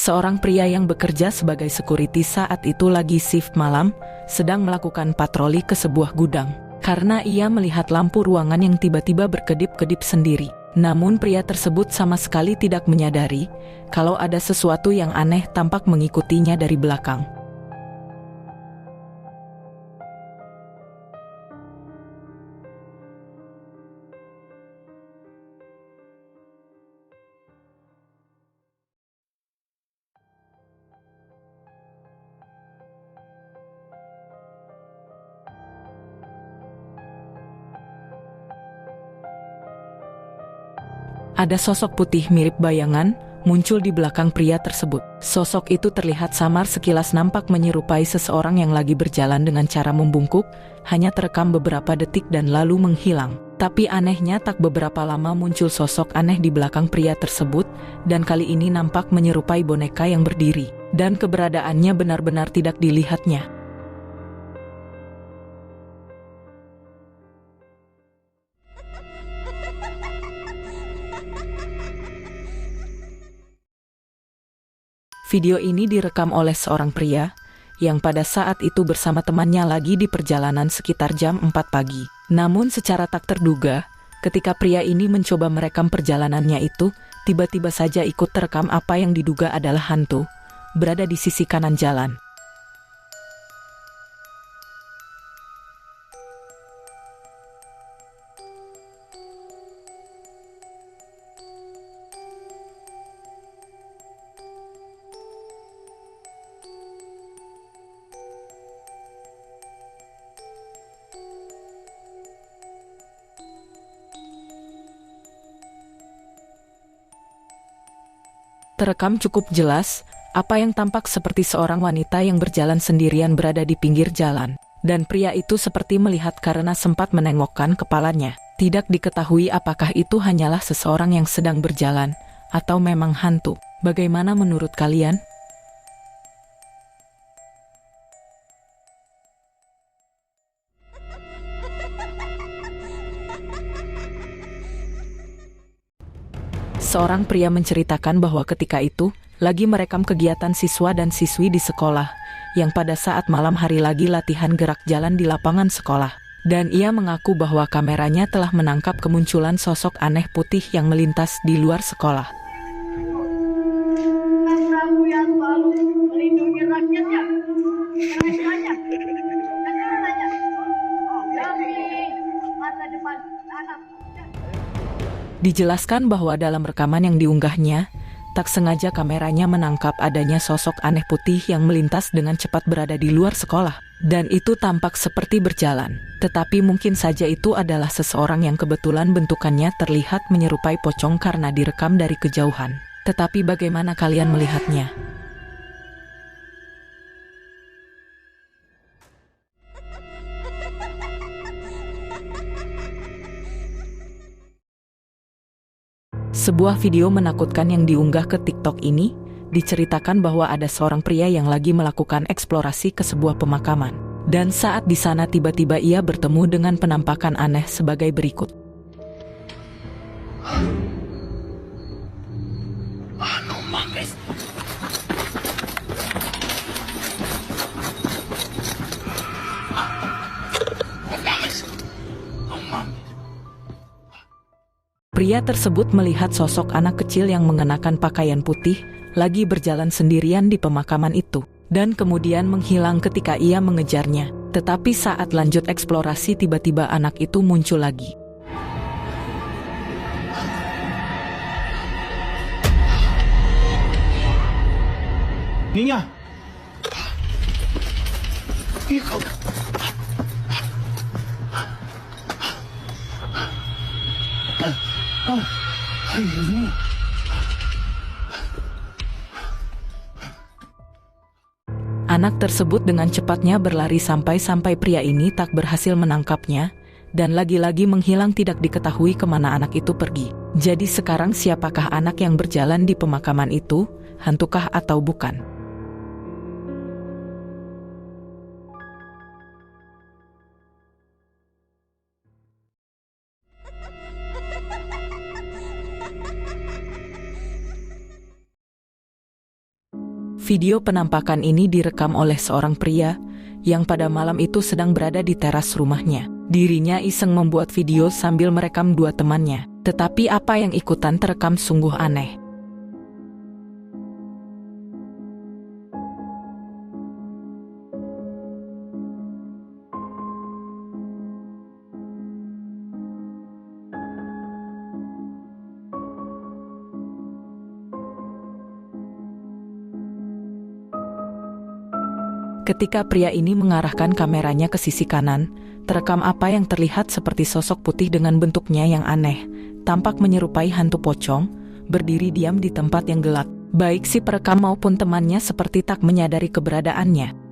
Seorang pria yang bekerja sebagai security saat itu lagi shift malam, sedang melakukan patroli ke sebuah gudang. Karena ia melihat lampu ruangan yang tiba-tiba berkedip-kedip sendiri. Namun pria tersebut sama sekali tidak menyadari kalau ada sesuatu yang aneh tampak mengikutinya dari belakang. Ada sosok putih mirip bayangan muncul di belakang pria tersebut. Sosok itu terlihat samar, sekilas nampak menyerupai seseorang yang lagi berjalan dengan cara membungkuk, hanya terekam beberapa detik dan lalu menghilang. Tapi anehnya tak beberapa lama muncul sosok aneh di belakang pria tersebut, dan kali ini nampak menyerupai boneka yang berdiri, dan keberadaannya benar-benar tidak dilihatnya. Video ini direkam oleh seorang pria yang pada saat itu bersama temannya lagi di perjalanan sekitar jam 4 pagi. Namun secara tak terduga, ketika pria ini mencoba merekam perjalanannya itu, tiba-tiba saja ikut terekam apa yang diduga adalah hantu, berada di sisi kanan jalan. Terekam cukup jelas, apa yang tampak seperti seorang wanita yang berjalan sendirian berada di pinggir jalan. Dan pria itu seperti melihat karena sempat menengokkan kepalanya. Tidak diketahui apakah itu hanyalah seseorang yang sedang berjalan, atau memang hantu. Bagaimana menurut kalian? Seorang pria menceritakan bahwa ketika itu, lagi merekam kegiatan siswa dan siswi di sekolah, yang pada saat malam hari lagi latihan gerak jalan di lapangan sekolah. Dan ia mengaku bahwa kameranya telah menangkap kemunculan sosok aneh putih yang melintas di luar sekolah. Prabu yang selalu melindungi rakyatnya, rakyatnya, demi masa depan anak. Dijelaskan bahwa dalam rekaman yang diunggahnya, tak sengaja kameranya menangkap adanya sosok aneh putih yang melintas dengan cepat berada di luar sekolah. Dan itu tampak seperti berjalan. Tetapi mungkin saja itu adalah seseorang yang kebetulan bentukannya terlihat menyerupai pocong karena direkam dari kejauhan. Tetapi bagaimana kalian melihatnya? Sebuah video menakutkan yang diunggah ke TikTok ini, diceritakan bahwa ada seorang pria yang lagi melakukan eksplorasi ke sebuah pemakaman. Dan saat di sana tiba-tiba ia bertemu dengan penampakan aneh sebagai berikut. No mames. No mames. Pria tersebut melihat sosok anak kecil yang mengenakan pakaian putih lagi berjalan sendirian di pemakaman itu, dan kemudian menghilang ketika ia mengejarnya. Tetapi saat lanjut eksplorasi tiba-tiba anak itu muncul lagi. Niña. Hijo. Ay, Dios mío. Anak tersebut dengan cepatnya berlari sampai pria ini tak berhasil menangkapnya, dan lagi-lagi menghilang, tidak diketahui kemana anak itu pergi. Jadi sekarang siapakah anak yang berjalan di pemakaman itu, hantukah atau bukan? Video penampakan ini direkam oleh seorang pria yang pada malam itu sedang berada di teras rumahnya. Dirinya iseng membuat video sambil merekam dua temannya. Tetapi apa yang ikutan terekam sungguh aneh. Ketika pria ini mengarahkan kameranya ke sisi kanan, terekam apa yang terlihat seperti sosok putih dengan bentuknya yang aneh, tampak menyerupai hantu pocong, berdiri diam di tempat yang gelap. Baik si perekam maupun temannya seperti tak menyadari keberadaannya.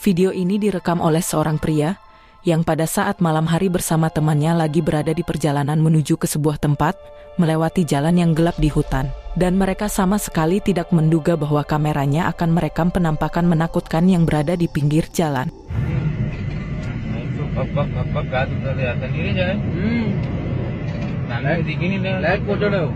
Video ini direkam oleh seorang pria yang pada saat malam hari bersama temannya lagi berada di perjalanan menuju ke sebuah tempat, melewati jalan yang gelap di hutan. Dan mereka sama sekali tidak menduga bahwa kameranya akan merekam penampakan menakutkan yang berada di pinggir jalan. Itu bak gak kelihatan dirinya kan? Nah, di gini dah. Lihat foto dah.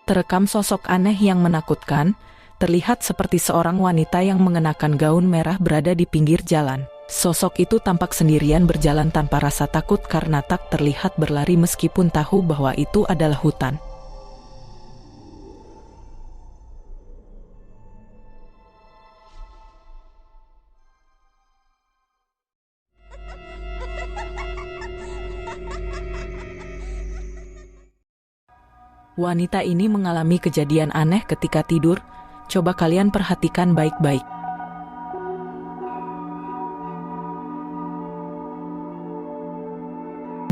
Terekam sosok aneh yang menakutkan, terlihat seperti seorang wanita yang mengenakan gaun merah berada di pinggir jalan. Sosok itu tampak sendirian berjalan tanpa rasa takut karena tak terlihat berlari meskipun tahu bahwa itu adalah hutan. Wanita ini mengalami kejadian aneh ketika tidur. Coba kalian perhatikan baik-baik.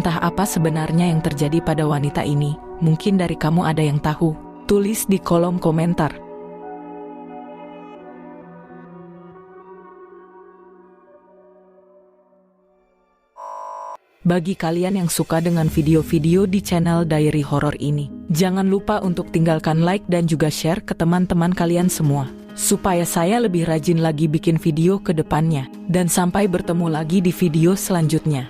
Entah apa sebenarnya yang terjadi pada wanita ini. Mungkin dari kamu ada yang tahu. Tulis di kolom komentar. Bagi kalian yang suka dengan video-video di channel Diary Horor ini, jangan lupa untuk tinggalkan like dan juga share ke teman-teman kalian semua, supaya saya lebih rajin lagi bikin video ke depannya. Dan sampai bertemu lagi di video selanjutnya.